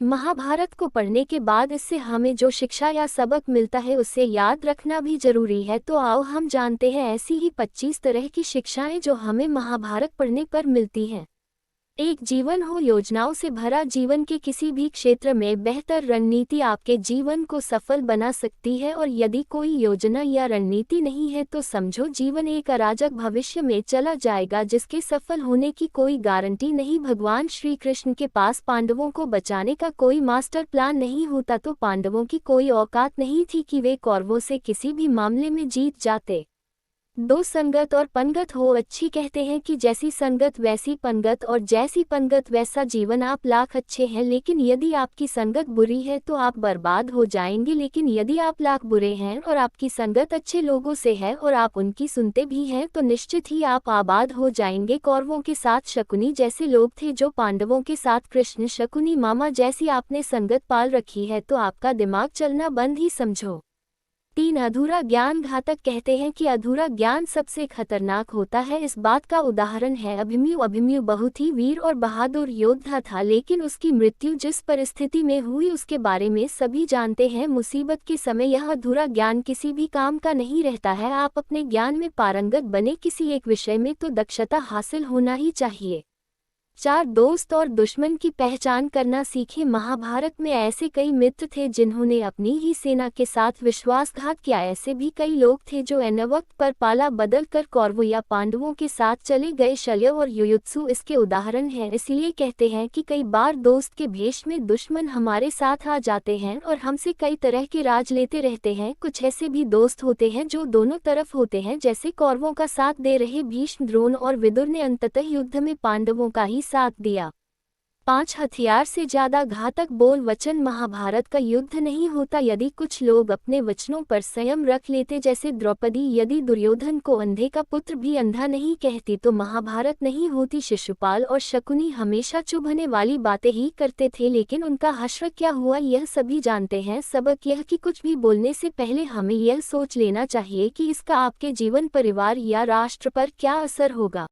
महाभारत को पढ़ने के बाद इससे हमें जो शिक्षा या सबक मिलता है उसे याद रखना भी जरूरी है। तो आओ हम जानते हैं ऐसी ही 25 तरह की शिक्षाएं जो हमें महाभारत पढ़ने पर मिलती हैं। एक जीवन हो योजनाओं से भरा। जीवन के किसी भी क्षेत्र में बेहतर रणनीति आपके जीवन को सफल बना सकती है, और यदि कोई योजना या रणनीति नहीं है तो समझो जीवन एक अराजक भविष्य में चला जाएगा जिसके सफल होने की कोई गारंटी नहीं। भगवान श्री कृष्ण के पास पांडवों को बचाने का कोई मास्टर प्लान नहीं होता तो पांडवों की कोई औकात नहीं थी कि वे कौरवों से किसी भी मामले में जीत जाते। दो संगत और पंगत हो अच्छी। कहते हैं कि जैसी संगत वैसी पंगत, और जैसी पंगत वैसा जीवन। आप लाख अच्छे हैं लेकिन यदि आपकी संगत बुरी है तो आप बर्बाद हो जाएंगे, लेकिन यदि आप लाख बुरे हैं और आपकी संगत अच्छे लोगों से है और आप उनकी सुनते भी हैं तो निश्चित ही आप आबाद हो जाएंगे। कौरवों के साथ शकुनी जैसे लोग थे जो पांडवों के साथ कृष्ण शकुनी मामा जैसी आपने संगत पाल रखी है तो आपका दिमाग चलना बंद ही समझो। 3 अधूरा ज्ञान घातक। कहते हैं कि अधूरा ज्ञान सबसे खतरनाक होता है। इस बात का उदाहरण है अभिमन्यु। अभिमन्यु बहुत ही वीर और बहादुर योद्धा था, लेकिन उसकी मृत्यु जिस परिस्थिति में हुई उसके बारे में सभी जानते हैं। मुसीबत के समय यह अधूरा ज्ञान किसी भी काम का नहीं रहता है। आप अपने ज्ञान में पारंगत बने, किसी एक विषय में तो दक्षता हासिल होना ही चाहिए। 4 दोस्त और दुश्मन की पहचान करना सीखें। महाभारत में ऐसे कई मित्र थे जिन्होंने अपनी ही सेना के साथ विश्वासघात किया। ऐसे भी कई लोग थे जो अनवक्त पर पाला बदल कर कौरवों या पांडवों के साथ चले गए। शल्य और युयुत्सु इसके उदाहरण हैं। इसलिए कहते हैं कि कई बार दोस्त के भेष में दुश्मन हमारे साथ आ जाते हैं और हमसे कई तरह के राज लेते रहते हैं। कुछ ऐसे भी दोस्त होते हैं जो दोनों तरफ होते हैं, जैसे कौरवों का साथ दे रहे भीष्म, द्रोण और विदुर ने अंततः युद्ध में पांडवों का ही साथ दिया। 5 हथियार से ज्यादा घातक बोल वचन। महाभारत का युद्ध नहीं होता यदि कुछ लोग अपने वचनों पर संयम रख लेते, जैसे द्रौपदी यदि दुर्योधन को अंधे का पुत्र भी अंधा नहीं कहती तो महाभारत नहीं होती। शिशुपाल और शकुनी हमेशा चुभने वाली बातें ही करते थे, लेकिन उनका हश्र क्या हुआ यह सभी जानते हैं। सबक यह कि कुछ भी बोलने से पहले हमें यह सोच लेना चाहिए कि इसका आपके जीवन, परिवार या राष्ट्र पर क्या असर होगा।